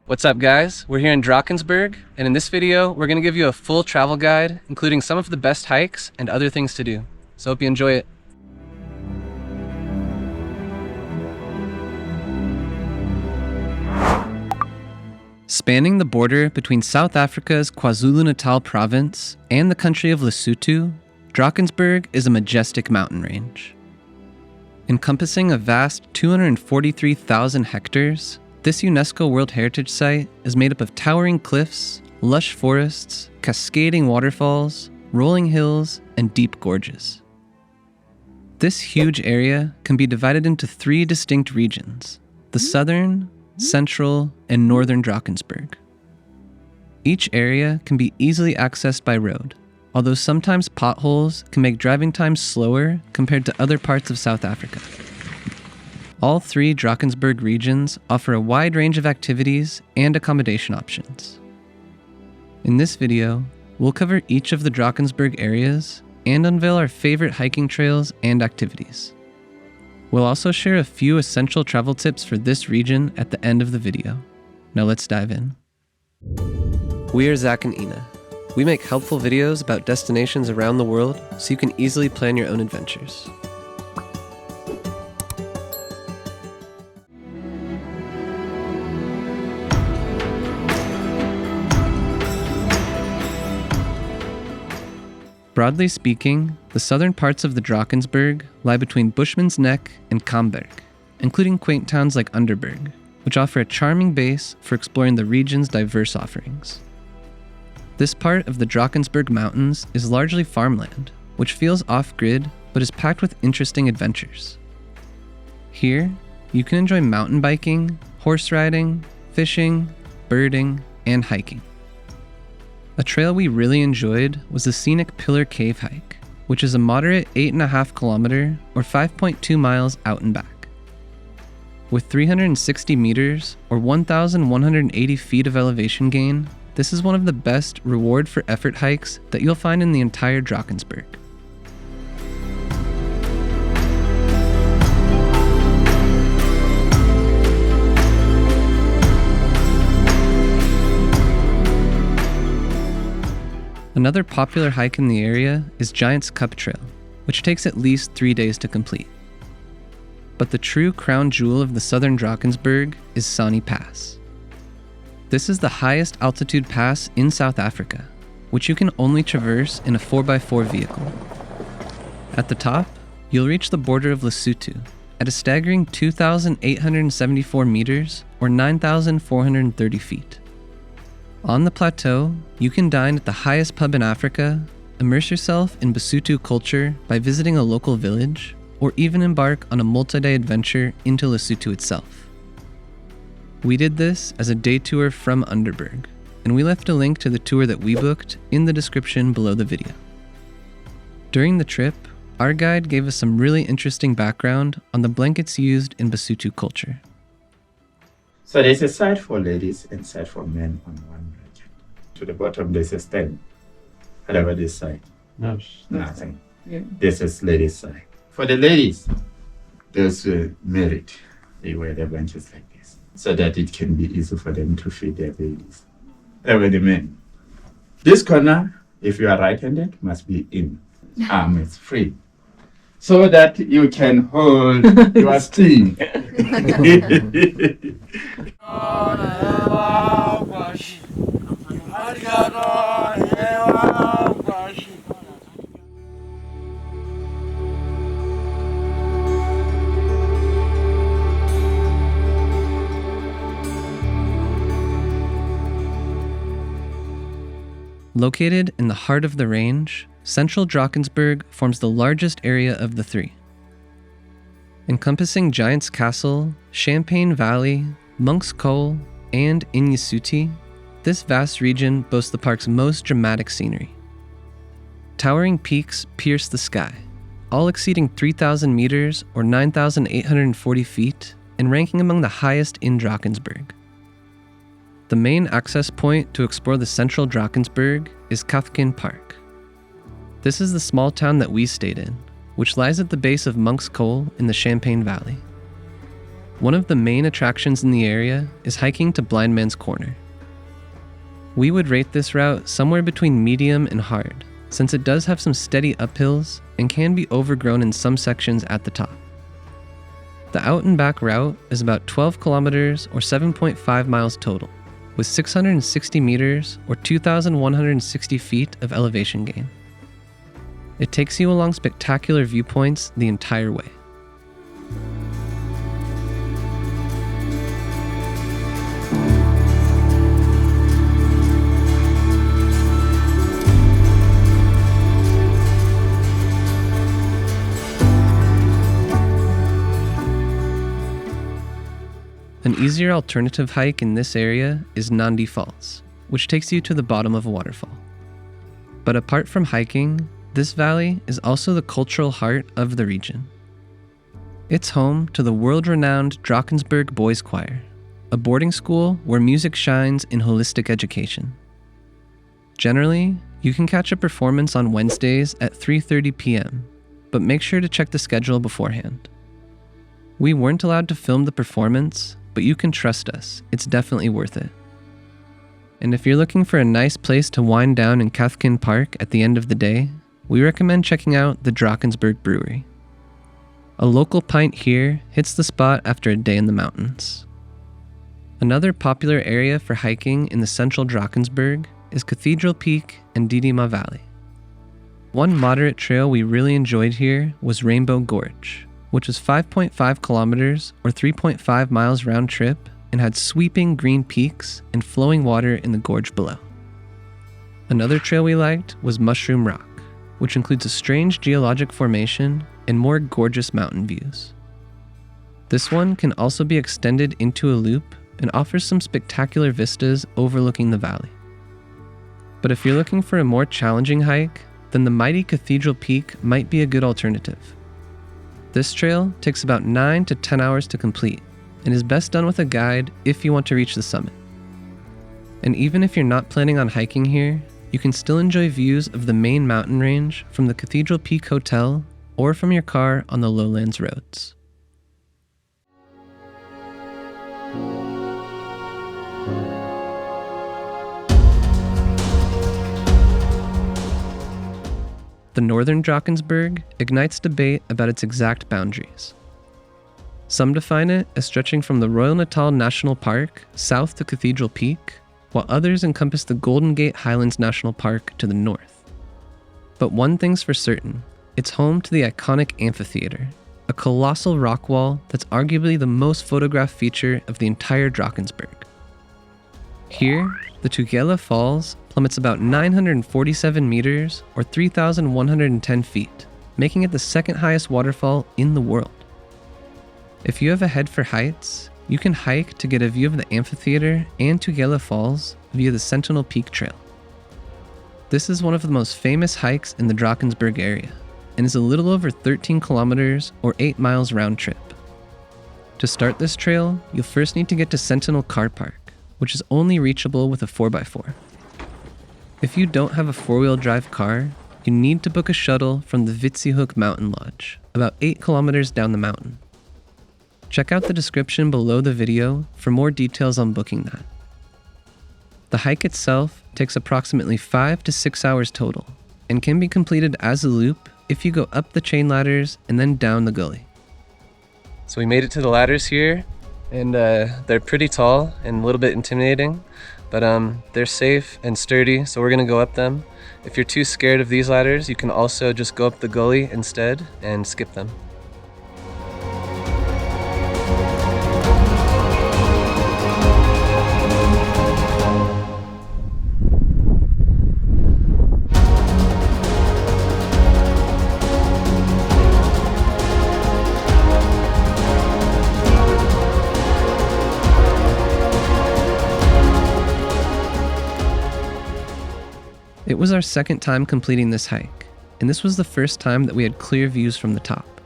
What's up guys? We're here in Drakensberg, and in this video we're going to give you a full travel guide including some of the best hikes and other things to do. So hope you enjoy it. Spanning the border between South Africa's KwaZulu-Natal province and the country of Lesotho, Drakensberg is a majestic mountain range. Encompassing a vast 243,000 hectares, this UNESCO World Heritage Site is made up of towering cliffs, lush forests, cascading waterfalls, rolling hills, and deep gorges. This huge area can be divided into three distinct regions: the southern, central, and northern Drakensberg. Each area can be easily accessed by road, although sometimes potholes can make driving times slower compared to other parts of South Africa. All three Drakensberg regions offer a wide range of activities and accommodation options. In this video, we'll cover each of the Drakensberg areas and unveil our favorite hiking trails and activities. We'll also share a few essential travel tips for this region at the end of the video. Now let's dive in. We are Zach and Ina. We make helpful videos about destinations around the world so you can easily plan your own adventures. Broadly speaking, the southern parts of the Drakensberg lie between Bushman's Neck and Kamberg, including quaint towns like Underberg, which offer a charming base for exploring the region's diverse offerings. This part of the Drakensberg Mountains is largely farmland, which feels off-grid but is packed with interesting adventures. Here, you can enjoy mountain biking, horse riding, fishing, birding, and hiking. A trail we really enjoyed was the scenic Pillar Cave hike, which is a moderate 8.5 kilometer or 5.2 miles out and back. With 360 meters or 1,180 feet of elevation gain, this is one of the best reward for effort hikes that you'll find in the entire Drakensberg. Another popular hike in the area is Giant's Cup Trail, which takes at least 3 days to complete. But the true crown jewel of the southern Drakensberg is Sani Pass. This is the highest altitude pass in South Africa, which you can only traverse in a 4x4 vehicle. At the top, you'll reach the border of Lesotho at a staggering 2,874 meters or 9,430 feet. On the plateau, you can dine at the highest pub in Africa, immerse yourself in Basotho culture by visiting a local village, or even embark on a multi-day adventure into Lesotho itself. We did this as a day tour from Underberg, and we left a link to the tour that we booked in the description below the video. During the trip, our guide gave us some really interesting background on the blankets used in Basotho culture. So there's a side for ladies and side for men on one blanket. To the bottom there's a stand. What about this side? No. Nothing. Yeah. This is ladies' side. For the ladies, those who are married, they wear their blankets like this, so that it can be easy for them to feed their babies. Over the men. This corner, if you are right-handed, must be in. Arm is free. So that you can hold your sting. Located in the heart of the range, Central Drakensberg forms the largest area of the three. Encompassing Giant's Castle, Champagne Valley, Monk's Cole, and Inyasuti, this vast region boasts the park's most dramatic scenery. Towering peaks pierce the sky, all exceeding 3,000 meters or 9,840 feet and ranking among the highest in Drakensberg. The main access point to explore the central Drakensberg is Kafkin Park. This is the small town that we stayed in, which lies at the base of Monk's Cole in the Champagne Valley. one of the main attractions in the area is hiking to Blind Man's Corner. We would rate this route somewhere between medium and hard, since it does have some steady uphills and can be overgrown in some sections at the top. The out and back route is about 12 kilometers or 7.5 miles total, with 660 meters or 2,160 feet of elevation gain. It takes you along spectacular viewpoints the entire way. An easier alternative hike in this area is Nandi Falls, which takes you to the bottom of a waterfall. But apart from hiking, this valley is also the cultural heart of the region. It's home to the world-renowned Drakensberg Boys Choir, a boarding school where music shines in holistic education. Generally, you can catch a performance on Wednesdays at 3:30 p.m., but make sure to check the schedule beforehand. We weren't allowed to film the performance, but you can trust us, it's definitely worth it. And if you're looking for a nice place to wind down in Cathkin Park at the end of the day, we recommend checking out the Drakensberg Brewery. A local pint here hits the spot after a day in the mountains. Another popular area for hiking in the central Drakensberg is Cathedral Peak and Didima Valley. One moderate trail we really enjoyed here was Rainbow Gorge, which was 5.5 kilometers or 3.5 miles round trip and had sweeping green peaks and flowing water in the gorge below. Another trail we liked was Mushroom Rock, which includes a strange geologic formation and more gorgeous mountain views. This one can also be extended into a loop and offers some spectacular vistas overlooking the valley. But if you're looking for a more challenging hike, then the mighty Cathedral Peak might be a good alternative. This trail takes about 9 to 10 hours to complete and is best done with a guide if you want to reach the summit. And even if you're not planning on hiking here, you can still enjoy views of the main mountain range from the Cathedral Peak Hotel or from your car on the lowlands roads. The Northern Drakensberg ignites debate about its exact boundaries. Some define it as stretching from the Royal Natal National Park south to Cathedral Peak, while others encompass the Golden Gate Highlands National Park to the north. But one thing's for certain, it's home to the iconic amphitheater, a colossal rock wall that's arguably the most photographed feature of the entire Drakensberg. Here, the Tugela Falls plummets about 947 meters or 3,110 feet, making it the second highest waterfall in the world. If you have a head for heights, you can hike to get a view of the amphitheater and Tugela Falls via the Sentinel Peak Trail. This is one of the most famous hikes in the Drakensberg area and is a little over 13 kilometers or 8 miles round trip. To start this trail, you'll first need to get to Sentinel Car Park, which is only reachable with a 4x4. If you don't have a 4-wheel drive car, you need to book a shuttle from the Vitsiehoek Mountain Lodge, about 8 kilometers down the mountain. Check out the description below the video for more details on booking that. The hike itself takes approximately 5 to 6 hours total and can be completed as a loop if you go up the chain ladders and then down the gully. So we made it to the ladders here, and they're pretty tall and a little bit intimidating, but they're safe and sturdy, so we're gonna go up them. If you're too scared of these ladders, you can also just go up the gully instead and skip them. It was our second time completing this hike, and this was the first time that we had clear views from the top.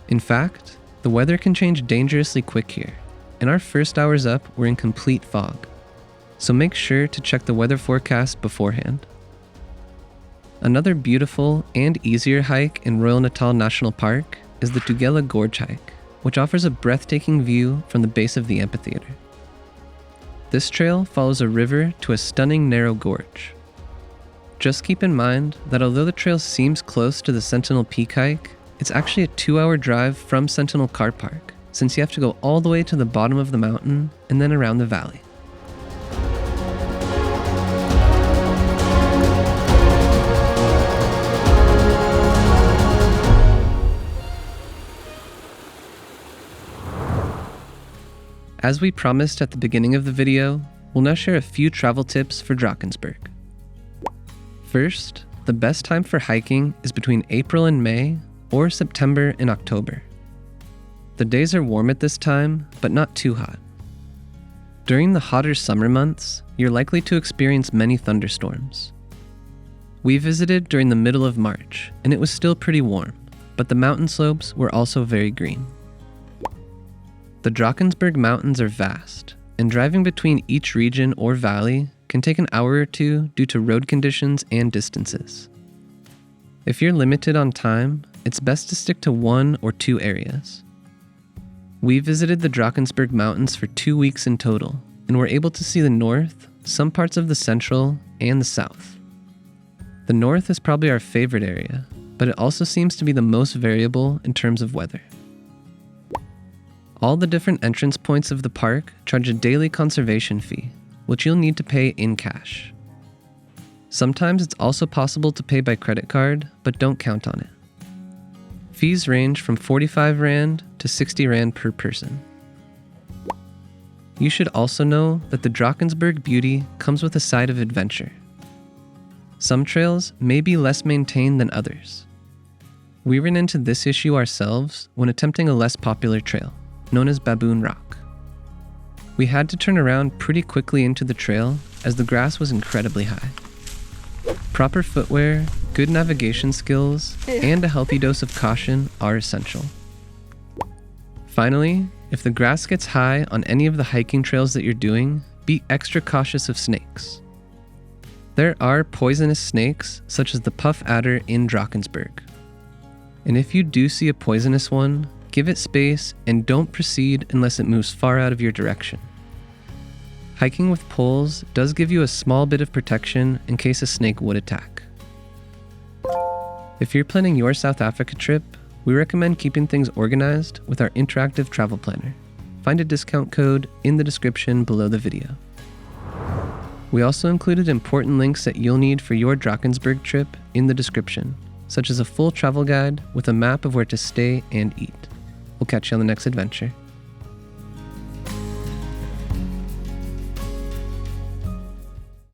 In fact, the weather can change dangerously quick here, and our first hours up were in complete fog, so make sure to check the weather forecast beforehand. Another beautiful and easier hike in Royal Natal National Park is the Tugela Gorge hike, which offers a breathtaking view from the base of the amphitheater. This trail follows a river to a stunning narrow gorge. Just keep in mind that although the trail seems close to the Sentinel Peak hike, it's actually a 2-hour drive from Sentinel Car Park, since you have to go all the way to the bottom of the mountain and then around the valley. As we promised at the beginning of the video, we'll now share a few travel tips for Drakensberg. First, the best time for hiking is between April and May, or September and October. The days are warm at this time, but not too hot. During the hotter summer months, you're likely to experience many thunderstorms. We visited during the middle of March, and it was still pretty warm, but the mountain slopes were also very green. The Drakensberg Mountains are vast, and driving between each region or valley can take an hour or two due to road conditions and distances. If you're limited on time, it's best to stick to 1 or 2 areas. We visited the Drakensberg Mountains for 2 weeks in total, and were able to see the north, some parts of the central, and the south. The north is probably our favorite area, but it also seems to be the most variable in terms of weather. All the different entrance points of the park charge a daily conservation fee, which you'll need to pay in cash. Sometimes it's also possible to pay by credit card, but don't count on it. Fees range from 45 Rand to 60 Rand per person. You should also know that the Drakensberg beauty comes with a side of adventure. Some trails may be less maintained than others. We ran into this issue ourselves when attempting a less popular trail, known as Baboon Rock. We had to turn around pretty quickly into the trail as the grass was incredibly high. Proper footwear, good navigation skills, and a healthy dose of caution are essential. Finally, if the grass gets high on any of the hiking trails that you're doing, be extra cautious of snakes. There are poisonous snakes, such as the puff adder in Drakensberg. And if you do see a poisonous one, give it space and don't proceed unless it moves far out of your direction. Hiking with poles does give you a small bit of protection in case a snake would attack. If you're planning your South Africa trip, we recommend keeping things organized with our interactive travel planner. Find a discount code in the description below the video. We also included important links that you'll need for your Drakensberg trip in the description, such as a full travel guide with a map of where to stay and eat. We'll catch you on the next adventure.